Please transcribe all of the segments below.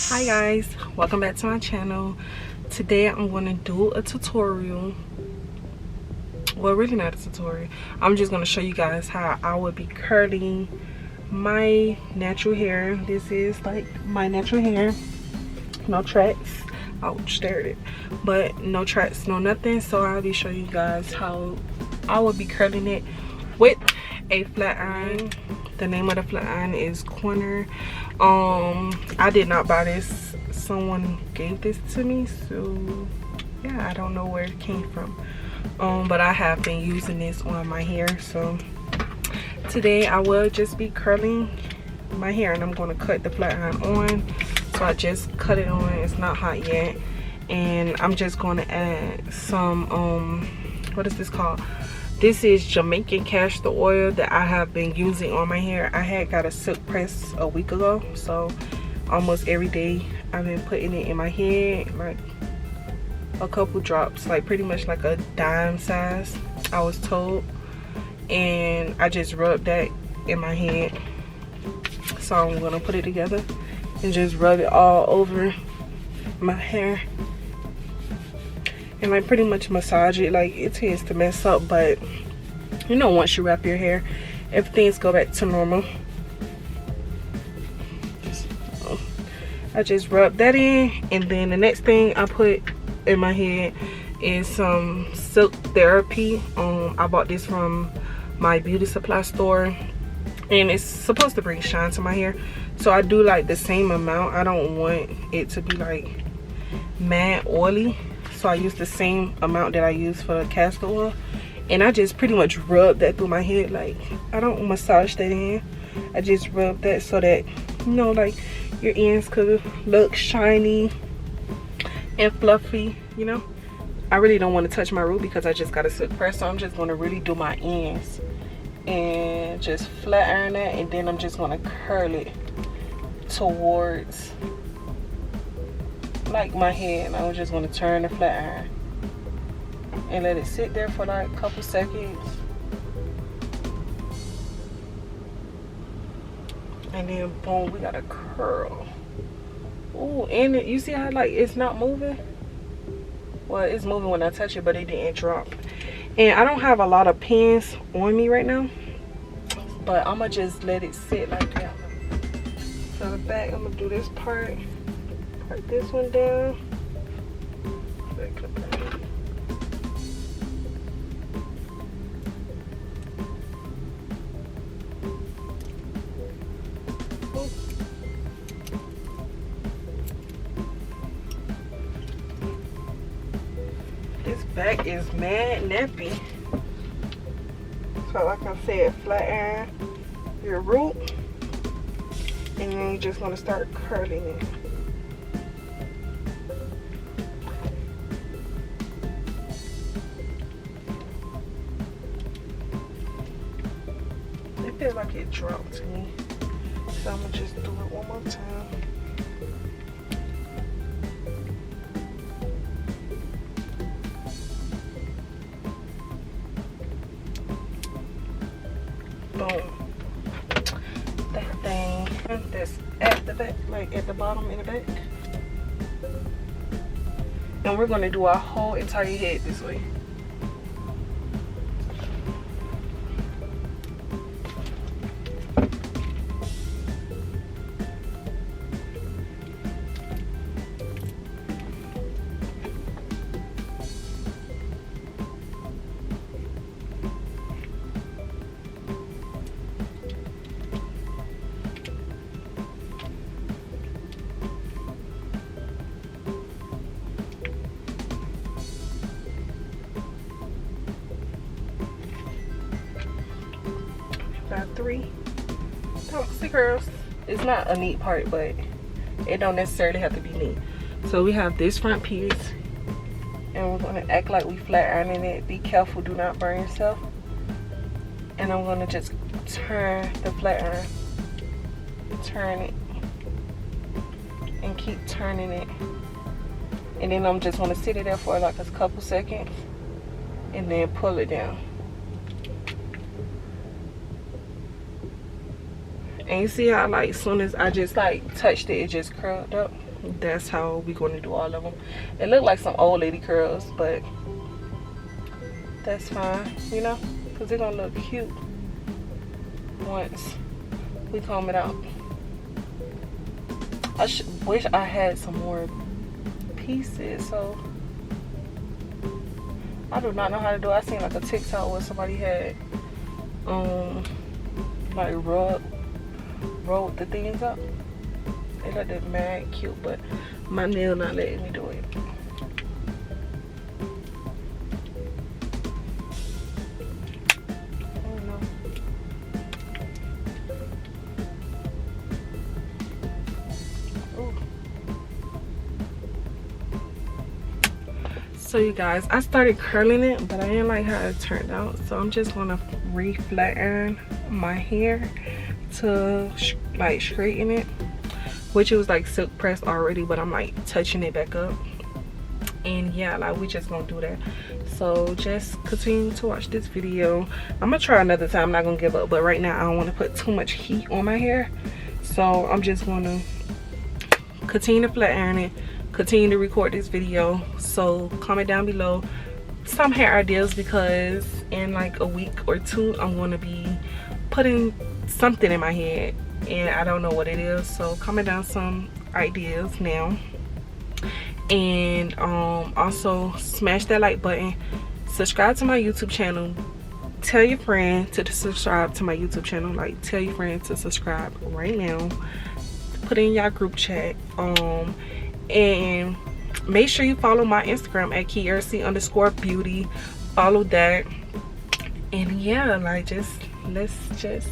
Hi guys, welcome back to my channel. Today I'm going to do a tutorial. Well, really not a tutorial. I'm just going to show you guys how I would be curling my natural hair. This is like my natural hair. No tracks. Ouch, there it is. But no tracks, no nothing. So I'll be showing you guys how I would be curling it with a flat iron. The name of the flat iron is Corner. I did not buy this. Someone gave this to me, so yeah, I don't know where it came from. But I have been using this on my hair. So today I will just be curling my hair, and I'm going to cut the flat iron on. So I just cut it on. It's not hot yet, and I'm just going to add some what is this called? This is Jamaican castor oil that I have been using on my hair. I had got a silk press a week ago, so almost every day I've been putting it in my head, like a couple drops, like pretty much like a dime size, I was told. And I just rubbed that in my head. So I'm gonna put it together and just rub it all over my hair. And like pretty much massage it. Like it tends to mess up, but you know, once you wrap your hair, everything's go back to normal. I just rub that in, and then the next thing I put in my head is some Silk Therapy. I bought this from my beauty supply store, and it's supposed to bring shine to my hair. So I do like the same amount. I don't want it to be like mad oily. So I use the same amount that I use for the castor oil, and I just pretty much rub that through my head. Like I don't massage that in. I just rub that so that, you know, like your ends could look shiny and fluffy, you know. I really don't want to touch my root because I just got a silk press, so I'm just going to really do my ends and just flat iron that, and then I'm just going to curl it towards like my head. And I'm just going to turn the flat iron and let it sit there for like a couple seconds, and then boom, we got a curl. Ooh, and you see how like it's not moving? Well, it's moving when I touch it, but it didn't drop. And I don't have a lot of pins on me right now, but I'm gonna just let it sit like that. So the back, I'm gonna do this part this one down. This back is mad nappy. So like I said, flat iron your root, and then you're just gonna start curling it. It feels like it dropped to me, so I'm gonna just do it one more time. Boom. That thing that's at the back, like at the bottom in the back. And we're gonna do our whole entire head this way. Got 3 toxic curls. It's not a neat part, but it don't necessarily have to be neat. So we have this front piece, and we're gonna act like we flat ironing it. Be careful, do not burn yourself. And I'm gonna just turn the flat iron, turn it, and keep turning it. And then I'm just gonna sit it there for like a couple seconds, and then pull it down. And you see how like as soon as I just like touched it, it just curled up. that's how we going to do all of them. It look like some old lady curls, but that's fine, you know, because they're gonna look cute once we comb it out. I wish I had some more pieces, so I do not know how to do it. I seen like a TikTok where somebody had like rolled the things up. It looked mad cute, but my nail not letting me do it. So you guys, I started curling it, but I didn't like how it turned out, so I'm just gonna re-flatten my hair to like straighten it, which it was like silk pressed already, but I'm like touching it back up. And yeah, like we just gonna do that. So just continue to watch this video. I'm gonna try another time, I'm not gonna give up, but right now I don't want to put too much heat on my hair, so I'm just gonna continue to flat iron it, continue to record this video. So comment down below some hair ideas, because in like a week or two I'm going to be putting something in my head and I don't know what it is. So comment down some ideas now, and also smash that like button, subscribe to my YouTube channel, tell your friend to subscribe to my YouTube channel, like tell your friend to subscribe right now, put in your group chat, and make sure you follow my Instagram at Kiara_beauty. Follow that, and yeah, like let's just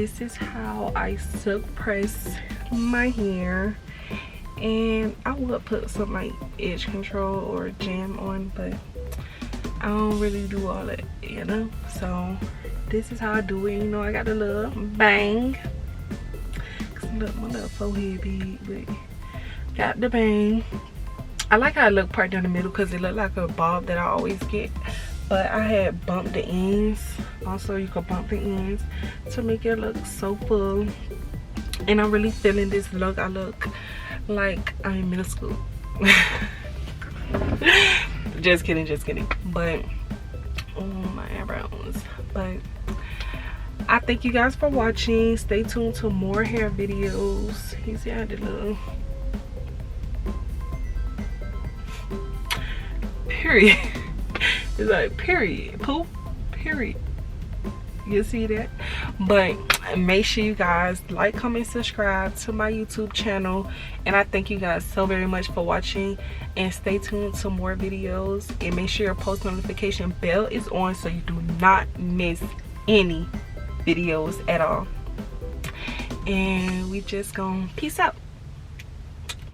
this is how I silk press my hair. And I would put some like edge control or jam on, but I don't really do all that, you know. So this is how I do it. You know, I got the little bang. Look, my little forehead big, but got the bang. I like how it look part down the middle because it looked like a bob that I always get. But I had bumped the ends. Also, you can bump the ends to make it look so full. And I'm really feeling this look. I look like I'm in middle school. Just kidding, just kidding. But my eyebrows. But I thank you guys for watching. Stay tuned to more hair videos. You see I did a little period. It's like period, poop, period. You see that? But make sure you guys like, comment, subscribe to my YouTube channel. And I thank you guys so very much for watching. And stay tuned to more videos. And make sure your post notification bell is on so you do not miss any videos at all. And we just gonna peace out.